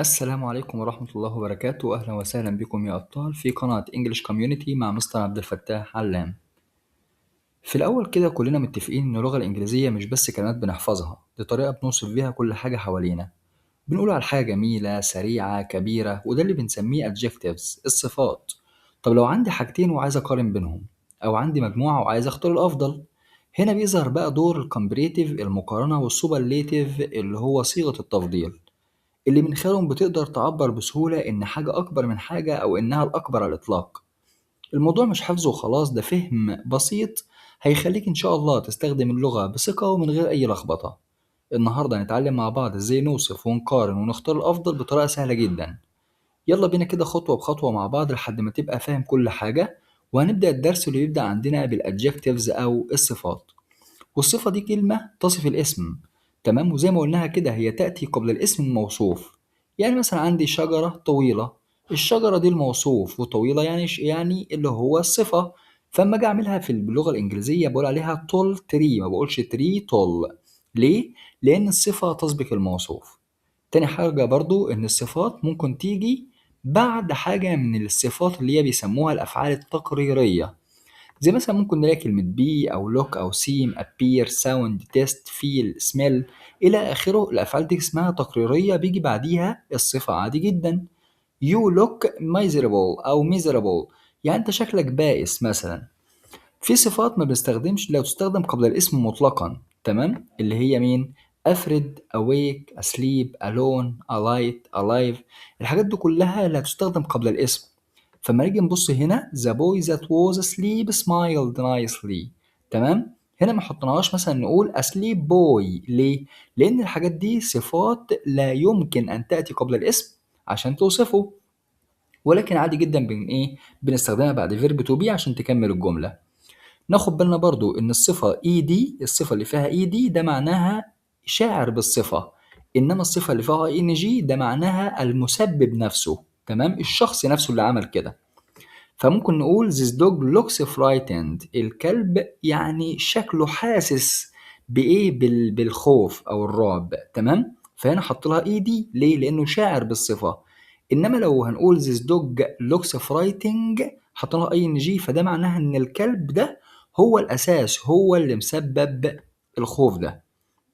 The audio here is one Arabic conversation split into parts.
السلام عليكم ورحمة الله وبركاته، أهلا وسهلا بكم يا أبطال في قناة English Community مع مستر عبد الفتاح علام. في الأول كده كلنا متفقين إن اللغة الإنجليزية مش بس كلمات بنحفظها، دي طريقة بنوصف بيها كل حاجة حوالينا. بنقول على حاجة جميلة سريعة كبيرة، وده اللي بنسميه adjectives الصفات. طب لو عندي حاجتين وعايز أقارن بينهم، أو عندي مجموعة وعايز أختار الأفضل، هنا بيظهر بقى دور الكمبريتيف المقارنة والسوبرليتيف اللي هو صيغة التفضيل، اللي من خلالهم بتقدر تعبر بسهولة إن حاجة أكبر من حاجة أو إنها الأكبر على الإطلاق. الموضوع مش حفظ وخلاص، ده فهم بسيط هيخليك إن شاء الله تستخدم اللغة بثقة ومن غير أي لخبطة. النهاردة هنتعلم مع بعض إزاي نوصف ونقارن ونختار الأفضل بطريقة سهلة جدا. يلا بينا كده خطوة بخطوة مع بعض لحد ما تبقى فاهم كل حاجة. وهنبدأ الدرس اللي بيبدأ عندنا بالادجكتيفز أو الصفات. والصفة دي كلمة تصف الاسم، تمام، وزي ما قلناها كده هي تأتي قبل الاسم الموصوف. يعني مثلا عندي شجرة طويلة، الشجرة دي الموصوف، وطويلة يعني اللي هو الصفة. فاما اجي اعملها في اللغة الإنجليزية بقول عليها tall tree، ما بقولش tree tall. ليه؟ لأن الصفة تسبق الموصوف. تاني حاجة برضو إن الصفات ممكن تيجي بعد حاجة من الصفات اللي هي بيسموها الأفعال التقريرية. زي مثلا ممكن نلاقي كلمة بي أو لوك أو سيم appear sound test feel smell إلى آخره. الأفعال دي اسمها تقريرية، بيجي بعديها الصفة عادي جدا. you look miserable أو miserable، يعني أنت شكلك بائس مثلا. في صفات ما بنستخدمش لو تستخدم قبل الاسم مطلقا، تمام، اللي هي مين؟ أفرد awake asleep alone alight alive. الحاجات دي كلها لا تستخدم قبل الاسم. فما نيجي نبص هنا the boy that was asleep smiled nicely، تمام. هنا ما حطيناهاش مثلا نقول asleep boy. ليه؟ لأن الحاجات دي صفات لا يمكن أن تأتي قبل الاسم عشان توصفه، ولكن عادي جدا بنستخدمها بعد فيرب تو بي عشان تكمل الجملة. ناخد بالنا برضو ان الصفة اي دي، الصفة اللي فيها اي دي ده معناها شاعر بالصفة، انما الصفة اللي فيها ان جي ده معناها المسبب نفسه، تمام، الشخص نفسه اللي عمل كده. فممكن نقول this dog looks frightened، الكلب يعني شكله حاسس بايه بالخوف او الرعب، تمام. فهنا حط لها اي دي ليه؟ لانه شاعر بالصفة. انما لو هنقول this dog looks frightened حط لها اي ان جي، فده معناها ان الكلب ده هو الاساس، هو اللي مسبب الخوف ده،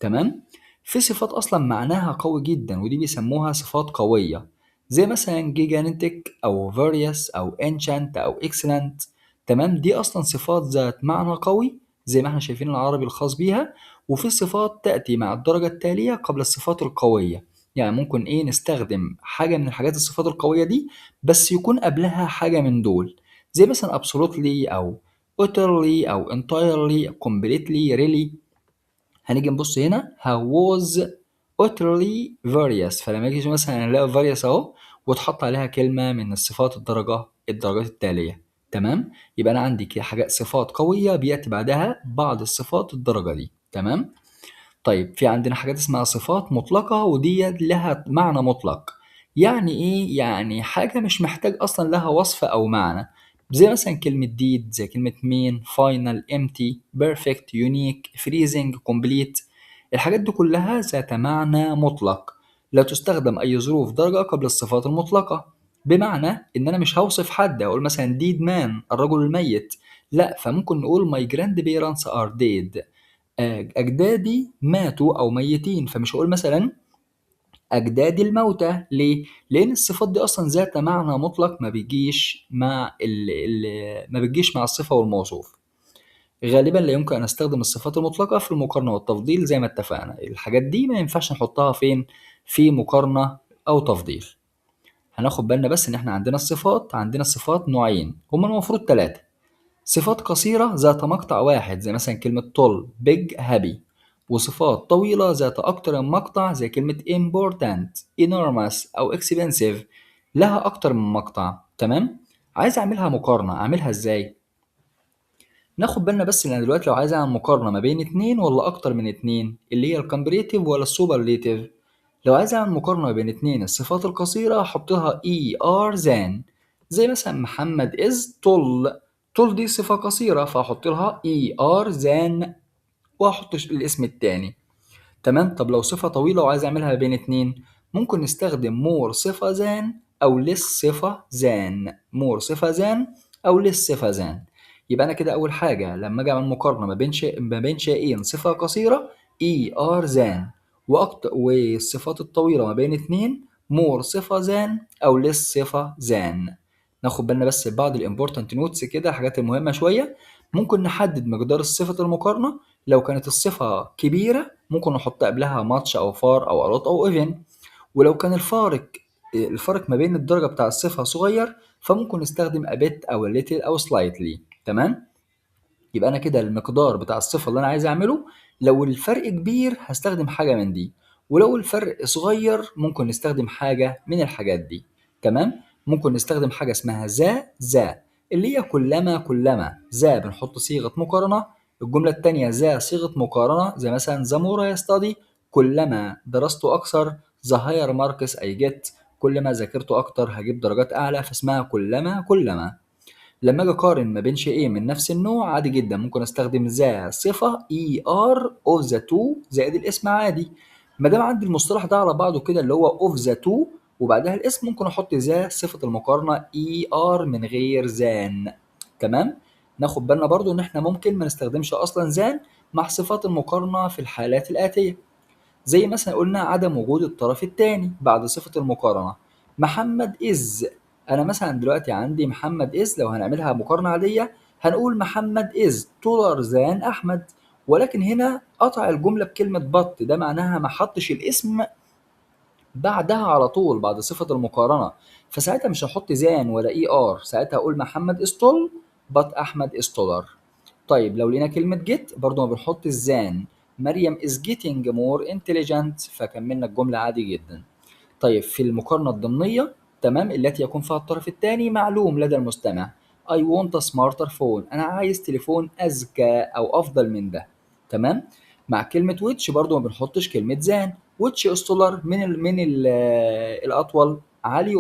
تمام. في صفات اصلا معناها قوي جدا ودي بيسموها صفات قويه، زي مثلا gigantic او various او ancient او excellent، تمام. دي اصلا صفات ذات معنى قوي زي ما احنا شايفين العربي الخاص بيها. وفي صفات تأتي مع الدرجة التالية قبل الصفات القوية. يعني ممكن نستخدم حاجة من الحاجات الصفات القوية دي بس يكون قبلها حاجة من دول، زي مثلا absolutely أو utterly أو entirely completely really. هنيجي نبص هنا how was utterly various، فلما يجي مثلا نلاقي various اهو وتحط عليها كلمة من الصفات الدرجات التالية، تمام. يبقى أنا عندي كده حاجات صفات قوية بيأتي بعدها بعض الصفات الدرجة دي، تمام. طيب في عندنا حاجات اسمها صفات مطلقة ودي لها معنى مطلق. يعني ايه؟ يعني حاجة مش محتاج اصلا لها وصف او معنى، زي مثلا كلمة ديد، زي كلمة مين، فاينل، امتي، بيرفكت، يونيك، فريزنج، كومبليت. الحاجات دي كلها ذات معنى مطلق، لا تستخدم اي ظروف درجة قبل الصفات المطلقة. بمعنى ان انا مش هوصف حد اقول مثلا ديد مان الرجل الميت، لا، فممكن نقول my grandparents are dead، أجدادي ماتوا أو ميتين. فمش هقول مثلا أجدادي الموتى. ليه؟ لأن الصفات دي أصلا ذات معنى مطلق ما بيجيش مع ما بيجيش مع الصفة والموصوف. غالبا لا يمكن أن أستخدم الصفات المطلقة في المقارنة والتفضيل، زي ما اتفقنا الحاجات دي ما ينفعش نحطها فين؟ في مقارنة أو تفضيل. هناخد بالنا بس إن إحنا عندنا الصفات نوعين، هما المفروض ثلاثة. صفات قصيرة ذات مقطع واحد زي مثلا كلمة tall big happy، وصفات طويلة ذات أكتر من مقطع زي كلمة important enormous أو expensive، لها أكتر من مقطع، تمام. عايز أعملها مقارنة، أعملها إزاي؟ ناخد بالنا بس إن أنا دلوقتي لو عايز أعمل مقارنة ما بين اتنين ولا أكتر من اتنين اللي هي الكمبريتيف ولا السوبرليتيف. لو عايز أعمل مقارنة ما بين اتنين الصفات القصيرة أحط لها er than، زي مثلا محمد is tall، tall دي صفة قصيرة فأحط لها er than وأحط الاسم التاني، تمام. طب لو صفة طويلة وعايز أعملها ما بين اتنين ممكن نستخدم more صفة than أو less صفة than. more صفة than أو less صفة than. يبقى أنا كده أول حاجة لما أجي أعمل مقارنة ما بين شيئين صفة قصيرة er than، والصفات الطويلة ما بين اتنين more صفة than أو less صفة than. ناخد بالنا بس بعض الامبورتنت نوتس كده، الحاجات المهمة شوية. ممكن نحدد مقدار الصفة المقارنة. لو كانت الصفة كبيرة ممكن نحط قبلها much أو far أو a lot أو even. ولو كان الفرق ما بين الدرجة بتاع الصفة صغير فممكن نستخدم a bit أو a little أو slightly. تمام؟ يبقى أنا كده المقدار بتاع الصفة اللي أنا عايز أعمله، لو الفرق كبير هستخدم حاجة من دي، ولو الفرق صغير ممكن نستخدم حاجة من الحاجات دي. تمام؟ ممكن نستخدم حاجة اسمها ذا اللي هي كلما ذا بنحط صيغة مقارنة. الجملة التانية ذا صيغة مقارنة زي مثلا the more I study كلما درست أكثر the higher marks I get كل ما ذاكرت أكتر هجيب درجات أعلى، فاسمها كلما. لما اجي اقارن ما بين شيئين من نفس النوع عادي جدا ممكن استخدم ذا صفه اي ار اوف ذا تو زائد الاسم عادي. ما دام عندي المصطلح ده على بعضه كده اللي هو اوف ذا تو وبعدها الاسم ممكن احط ذا صفه المقارنه اي ار من غير ذان. تمام؟ ناخد بالنا برضو ان احنا ممكن ما نستخدمش اصلا ذان مع صفات المقارنه في الحالات الاتيه، زي مثلا قلنا عدم وجود الطرف الثاني بعد صفة المقارنة. محمد إز، أنا مثلا دلوقتي عندي محمد إز، لو هنعملها مقارنة عادية هنقول محمد إز taller than أحمد، ولكن هنا قطع الجملة بكلمة بط، ده معناها ما حطش الاسم بعدها على طول بعد صفة المقارنة، فساعتها مش هحط زان ولا اي ار، ساعتها هقول محمد is tall but أحمد is taller. طيب لو لقينا كلمة get برضو ما بنحط الزان. مريم is getting more intelligent فكملنا الجملة عادي جدا. طيب في المقارنة الضمنية تمام التي يكون فيها الطرف الثاني معلوم لدى المستمع I want a smarter phone، أنا عايز تليفون أذكى أو أفضل من ده. تمام؟ مع كلمة which برضو ما بنحطش كلمة زان. which is taller من الأطول علي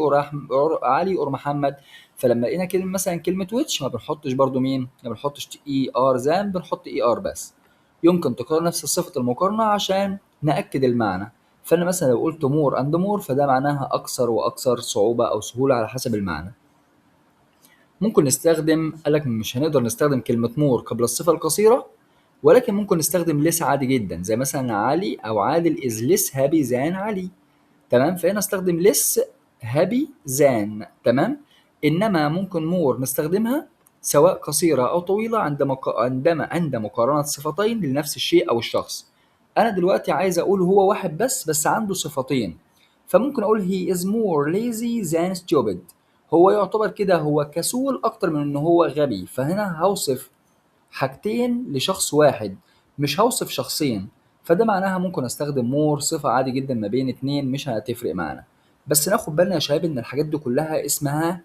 علي أور محمد. فلما لقينا كلمة مثلا كلمة which ما بنحطش برضو مين؟ ما بنحطش اي ار زان، بنحط اي ار بس. يمكن تكرار نفس صفة المقارنة عشان نأكد المعنى. فأنا مثلا لو قلت مور أند مور فده معناها أكثر وأكثر صعوبة أو سهولة على حسب المعنى. ممكن نستخدم، قالك مش هنقدر نستخدم كلمة مور قبل الصفة القصيرة، ولكن ممكن نستخدم ليس عادي جدا زي مثلا علي أو عادل is less happy than علي. تمام؟ فهنا استخدم less happy than. تمام؟ إنما ممكن مور نستخدمها سواء قصيرة أو طويلة عند مقارنة صفتين لنفس الشيء أو الشخص. أنا دلوقتي عايز أقول هو واحد بس عنده صفتين، فممكن أقول he is more lazy than stupid. هو يعتبر كده هو كسول أكتر من إن هو غبي، فهنا هوصف حاجتين لشخص واحد مش هوصف شخصين، فده معناها ممكن استخدم مور صفة عادي جدا ما بين اتنين مش هتفرق معانا. بس ناخد بالنا يا شباب ان الحاجات دي كلها اسمها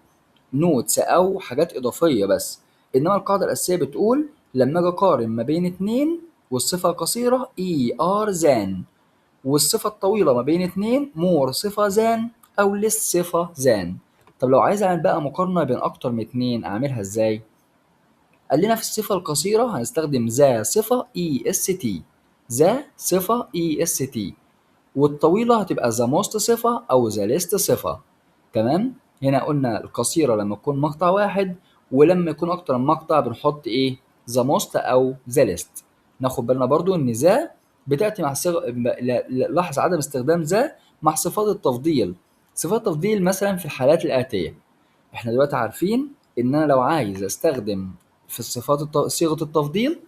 نوتس او حاجات اضافية بس، انما القاعدة الاساسية بتقول لما اجي اقارن ما بين اتنين والصفة قصيرة اي ار زان، والصفة الطويلة ما بين اتنين مور صفة زان او لس صفة زان. طب لو عايز اعمل بقى مقارنة بين اكتر من اتنين اعملها ازاي؟ قال لنا في الصفة القصيرة هنستخدم ذا صفة اي اس تي، ذا صفة اي اس تي، والطويلة هتبقى ذا موست صفة او ذا ليست صفة. تمام؟ هنا قلنا القصيرة لما تكون مقطع واحد، ولما يكون اكتر من مقطع بنحط ايه؟ ذا موست او ذا ليست. ناخد بالنا برضو ان ذا بتأتي مع لاحظ عدم استخدام ذا مع صفات التفضيل. صفات التفضيل مثلا في الحالات الآتية، احنا دلوقتي عارفين ان انا لو عايز استخدم في صيغة التفضيل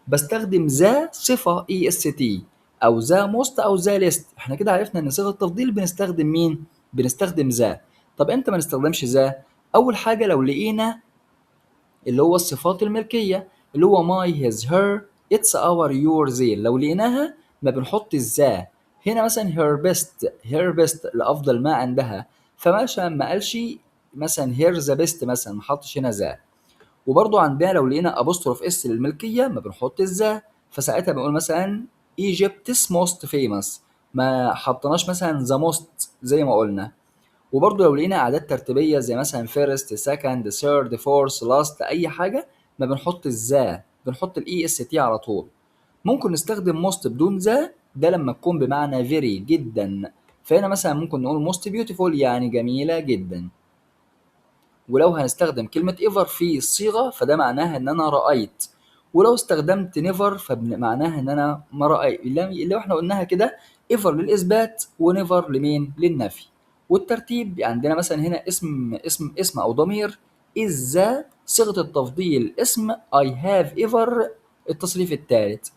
بستخدم ذا صفة اي اس تي او ذا موست او ذا ليست. احنا كده عرفنا ان صيغة التفضيل بنستخدم مين؟ بنستخدم ذا. طب امتى ما نستخدمش ذا؟ اول حاجة لو لقينا اللي هو الصفات الملكية اللي هو my his her it's our your they، لو لقيناها ما بنحط ذا. هنا مثلا her best لأفضل ما عندها، فماشي ما قالش مثلا her the best مثلا ما حطش هنا ذا. وبرضو عندنا لو لقينا ابوستروف اس للملكيه ما بنحط الذا، فساعتها بنقول مثلا Egypt's most famous، ما حطيناش مثلا the most زي ما قلنا. وبرضو لو لقينا اعداد ترتيبيه زي مثلا first second third fourth last اي حاجه ما بنحط الذا، بنحط الاي اس تي على طول. ممكن نستخدم most بدون ذا، ده لما تكون بمعنى very جدا فهنا مثلا ممكن نقول most beautiful يعني جميلة جدا. ولو هنستخدم كلمة ever في الصيغة فده معناها إن أنا رأيت، ولو استخدمت never فمعناها إن أنا ما رأيت، اللي احنا قلناها كده ever للإثبات ونيفر لمين؟ للنفي. والترتيب عندنا مثلا هنا اسم أو ضمير is the صيغة التفضيل اسم I have ever التصريف الثالث.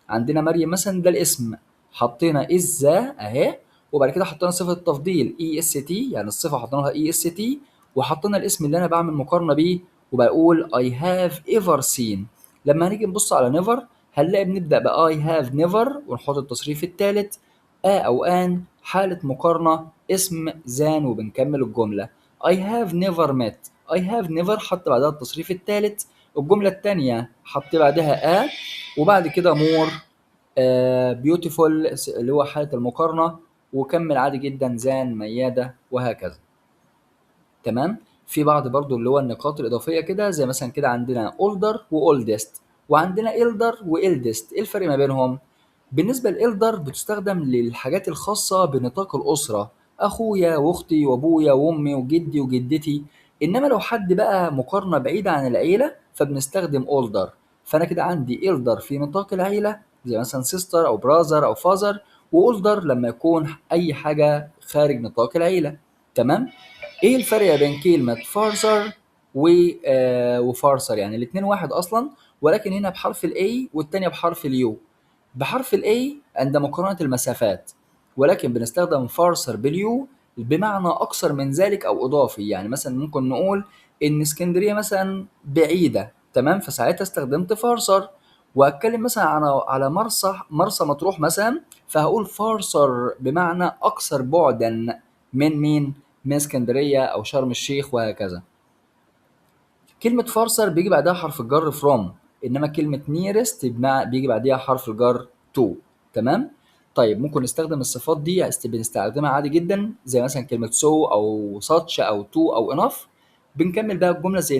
عندنا مريم مثلا ده الاسم، حطينا is the أهي، وبعد كده حطينا صفة التفضيل est يعني الصفة حطينا لها est، وحطينا الاسم اللي انا بعمل مقارنه بيه وبقول I have ever seen. لما هنيجي نبص على never هنلاقي بنبدا ب I have never ونحط التصريف الثالث او ان حاله مقارنه اسم than وبنكمل الجمله. I have never met I have never حط بعدها التصريف الثالث، الجمله الثانيه حط بعدها وبعد كده more beautiful اللي هو حاله المقارنه، وكمل عادي جدا than مياده وهكذا. تمام. في بعض برضو اللي هو النقاط الإضافية كده، زي مثلا كده عندنا older و oldest، وعندنا elder و eldest. إيه الفرق ما بينهم؟ بالنسبة للإلدر بتستخدم للحاجات الخاصة بنطاق الأسرة، أخويا وأختي وأبويا وأمي وجدي وجدتي. إنما لو حد بقى مقارنة بعيدة عن العيلة فبنستخدم older. فأنا كده عندي elder في نطاق العيلة زي مثلا sister أو brother أو father، وolder لما يكون أي حاجة خارج نطاق العيلة. تمام؟ ايه الفرق بين كلمة farther وفارسر؟ يعني الاتنين واحد اصلا، ولكن هنا بحرف الاي والتانية بحرف اليو. بحرف الاي عند مقارنة المسافات، ولكن بنستخدم فارسر باليو بمعنى اكثر من ذلك او اضافي. يعني مثلا ممكن نقول ان اسكندرية مثلا بعيدة، تمام، فساعتها استخدمت فارسر. واتكلم مثلا على مرسى مطروح مثلا، فهقول فارسر بمعنى اكثر بعدا من مين؟ من اسكندريه او شرم الشيخ وهكذا. كلمه فارسر بيجي بعدها حرف الجر from، انما كلمه nearest بيجي بعدها حرف الجر to. تمام. طيب ممكن نستخدم الصفات دي بنستخدمها عادي جدا زي مثلا كلمه so او such او to او enough. بنكمل بقى الجمله زي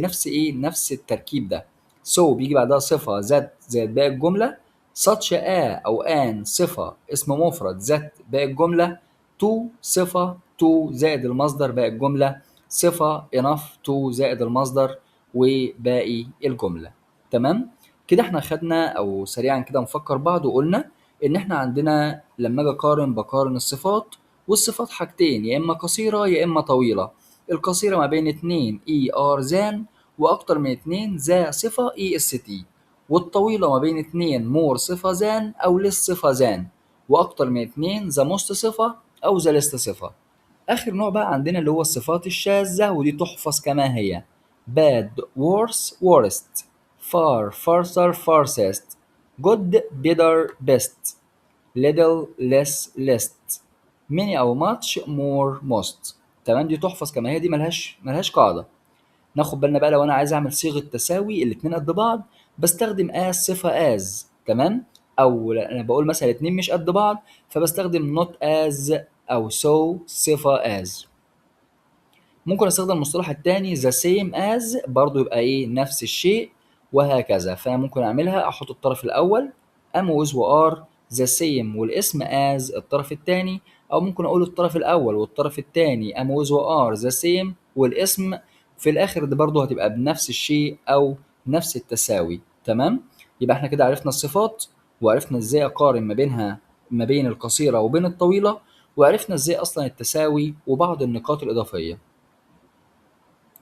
نفس التركيب ده. so بيجي بعدها صفه ذات زائد باقي الجمله، such a او an صفه اسم مفرد ذات باقي الجمله، to صفه to زائد المصدر باقي الجمله، صفة enough to زائد المصدر وباقي الجملة. تمام. كده احنا خدنا او سريعا كده نفكر بعض وقلنا ان احنا عندنا لما اجي بقارن الصفات، والصفات حاجتين، يا اما قصيرة يا اما طويلة. القصيرة ما بين اتنين than واكتر من اتنين ذا صفة est، والطويلة ما بين اتنين more صفة than او less صفة than، واكتر من اتنين ذا most صفة او ذا least صفة. آخر نوع بقى عندنا اللي هو الصفات الشاذة، ودي تحفظ كما هي: bad worse worst، far farther farthest، good better best، little less least، many أو much more most. تمام، دي تحفظ كما هي، دي ملهاش قاعدة. ناخد بالنا بقى لو أنا عايز أعمل صيغة تساوي الاتنين قد بعض بستخدم as صفة as. تمام. أو أنا بقول مثلا الاتنين مش قد بعض فبستخدم not as أو so صفة as. ممكن استخدم المصطلح التاني the same as برضو يبقى نفس الشيء وهكذا. فانا ممكن اعملها احط الطرف الاول am with و are the same والاسم as الطرف التاني، او ممكن اقول الطرف الاول والطرف التاني am with و are the same والاسم في الاخر ده برضو هتبقى بنفس الشيء او نفس التساوي. تمام. يبقى احنا كده عرفنا الصفات، وعرفنا ازاي اقارن ما بين القصيرة وبين الطويلة، وعرفنا ازاي اصلا التساوي وبعض النقاط الاضافية.